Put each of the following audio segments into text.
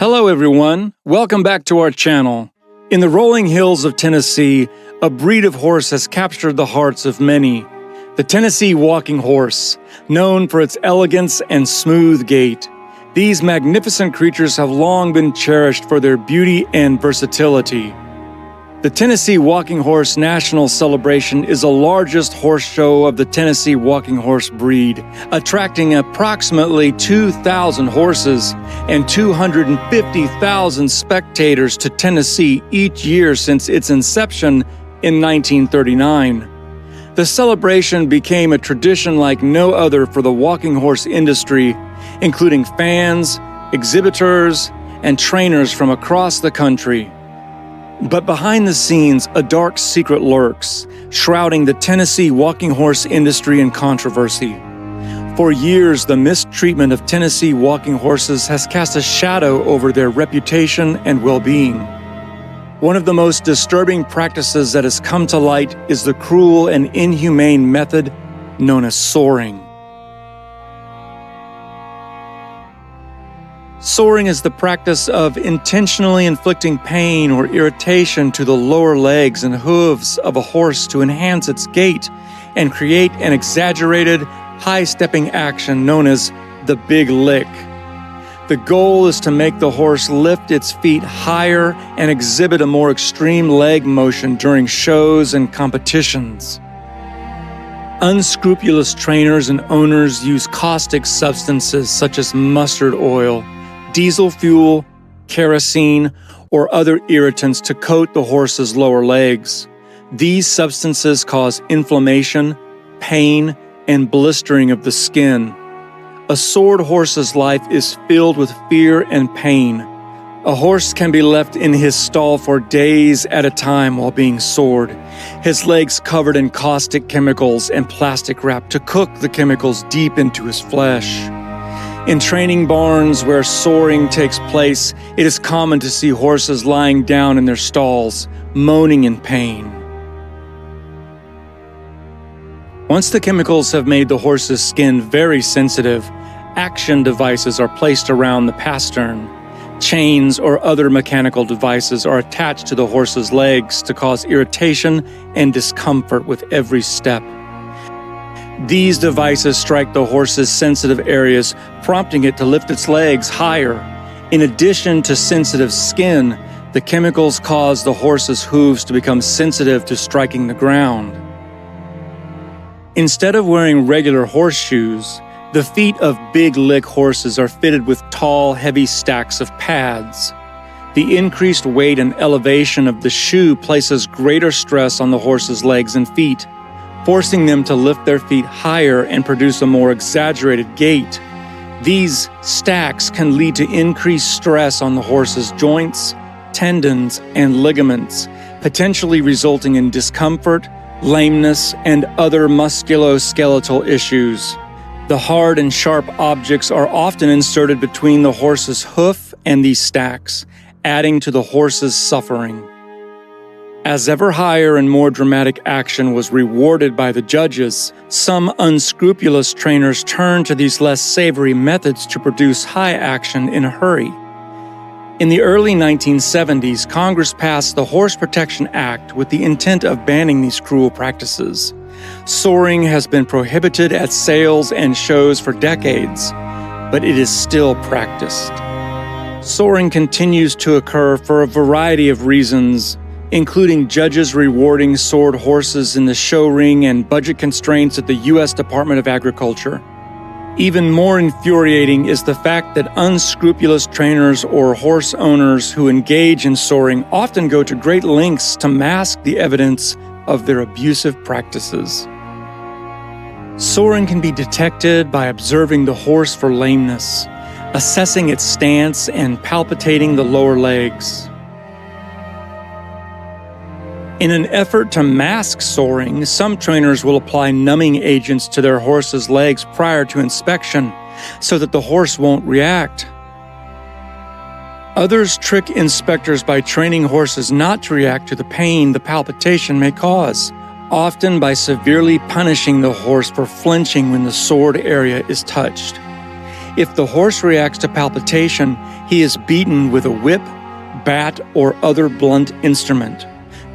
Hello everyone, welcome back to our channel. In the rolling hills of Tennessee, a breed of horse has captured the hearts of many. The Tennessee walking horse, known for its elegance and smooth gait. These magnificent creatures have long been cherished for their beauty and versatility. The Tennessee Walking Horse National Celebration is the largest horse show of the Tennessee walking horse breed, attracting approximately 2,000 horses and 250,000 spectators to Tennessee each year since its inception in 1939. The celebration became a tradition like no other for the walking horse industry, including fans, exhibitors, and trainers from across the country. But behind the scenes, a dark secret lurks, shrouding the Tennessee walking horse industry in controversy. For years, the mistreatment of Tennessee walking horses has cast a shadow over their reputation and well-being. One of the most disturbing practices that has come to light is the cruel and inhumane method known as soring. Soring is the practice of intentionally inflicting pain or irritation to the lower legs and hooves of a horse to enhance its gait and create an exaggerated, high-stepping action known as the big lick. The goal is to make the horse lift its feet higher and exhibit a more extreme leg motion during shows and competitions. Unscrupulous trainers and owners use caustic substances such as mustard oil, diesel fuel, kerosene, or other irritants to coat the horse's lower legs. These substances cause inflammation, pain, and blistering of the skin. A sored horse's life is filled with fear and pain. A horse can be left in his stall for days at a time while being sored, his legs covered in caustic chemicals and plastic wrap to cook the chemicals deep into his flesh. In training barns where soring takes place, it is common to see horses lying down in their stalls, moaning in pain. Once the chemicals have made the horse's skin very sensitive, action devices are placed around the pastern. Chains or other mechanical devices are attached to the horse's legs to cause irritation and discomfort with every step. These devices strike the horse's sensitive areas, prompting it to lift its legs higher. In addition to sensitive skin, the chemicals cause the horse's hooves to become sensitive to striking the ground. Instead of wearing regular horseshoes, the feet of big lick horses are fitted with tall, heavy stacks of pads. The increased weight and elevation of the shoe places greater stress on the horse's legs and feet, forcing them to lift their feet higher and produce a more exaggerated gait. These stacks can lead to increased stress on the horse's joints, tendons, and ligaments, potentially resulting in discomfort, lameness, and other musculoskeletal issues. The hard and sharp objects are often inserted between the horse's hoof and these stacks, adding to the horse's suffering. As ever higher and more dramatic action was rewarded by the judges, some unscrupulous trainers turned to these less savory methods to produce high action in a hurry. In the early 1970s, Congress passed the Horse Protection Act with the intent of banning these cruel practices. Soring has been prohibited at sales and shows for decades, but it is still practiced. Soring continues to occur for a variety of reasons, including judges rewarding sored horses in the show ring and budget constraints at the U.S. Department of Agriculture. Even more infuriating is the fact that unscrupulous trainers or horse owners who engage in soring often go to great lengths to mask the evidence of their abusive practices. Soring can be detected by observing the horse for lameness, assessing its stance, and palpating the lower legs. In an effort to mask soring, some trainers will apply numbing agents to their horse's legs prior to inspection so that the horse won't react. Others trick inspectors by training horses not to react to the pain the palpitation may cause, often by severely punishing the horse for flinching when the sored area is touched. If the horse reacts to palpitation, He is beaten with a whip, bat, or other blunt instrument.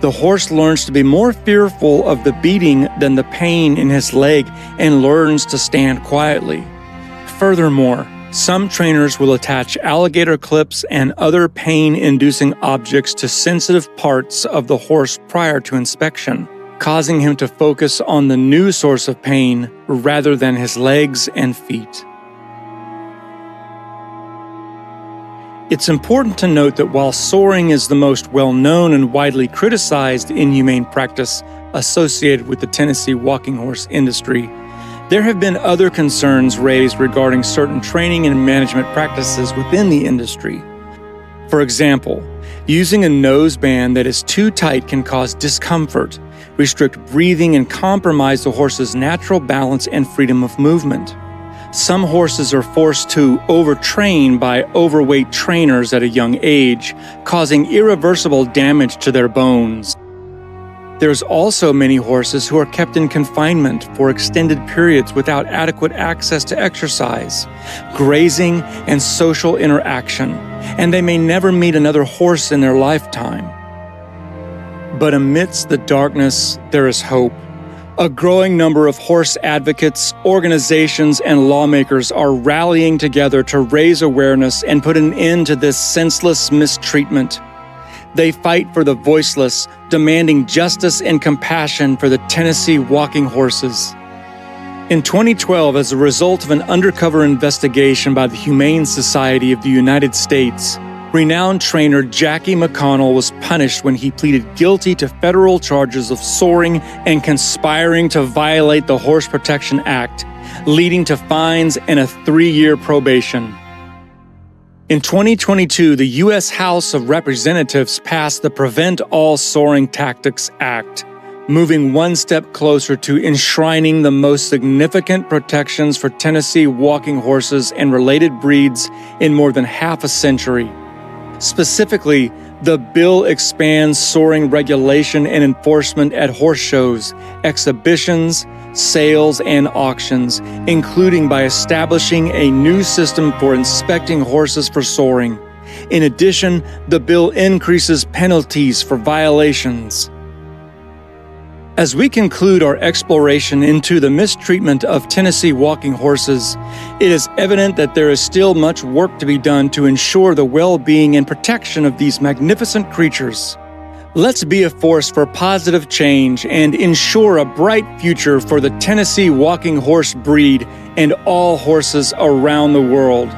The horse learns to be more fearful of the beating than the pain in his leg and learns to stand quietly. Furthermore, some trainers will attach alligator clips and other pain-inducing objects to sensitive parts of the horse prior to inspection, causing him to focus on the new source of pain rather than his legs and feet. It's important to note that while soring is the most well-known and widely criticized inhumane practice associated with the Tennessee walking horse industry, there have been other concerns raised regarding certain training and management practices within the industry. For example, using a noseband that is too tight can cause discomfort, restrict breathing, and compromise the horse's natural balance and freedom of movement. Some horses are forced to overtrain by overweight trainers at a young age, causing irreversible damage to their bones. There's also many horses who are kept in confinement for extended periods without adequate access to exercise, grazing, and social interaction, and they may never meet another horse in their lifetime. But amidst the darkness, there is hope. A growing number of horse advocates, organizations, and lawmakers are rallying together to raise awareness and put an end to this senseless mistreatment. They fight for the voiceless, demanding justice and compassion for the Tennessee walking horses. In 2012, as a result of an undercover investigation by the Humane Society of the United States, renowned trainer Jackie McConnell was punished when he pleaded guilty to federal charges of soring and conspiring to violate the Horse Protection Act, leading to fines and a 3-year probation. In 2022, the U.S. House of Representatives passed the Prevent All Soring Tactics Act, moving one step closer to enshrining the most significant protections for Tennessee walking horses and related breeds in more than half a century. Specifically, the bill expands soring regulation and enforcement at horse shows, exhibitions, sales, and auctions, including by establishing a new system for inspecting horses for soring. In addition, the bill increases penalties for violations. As we conclude our exploration into the mistreatment of Tennessee walking horses, it is evident that there is still much work to be done to ensure the well-being and protection of these magnificent creatures. Let's be a force for positive change and ensure a bright future for the Tennessee walking horse breed and all horses around the world.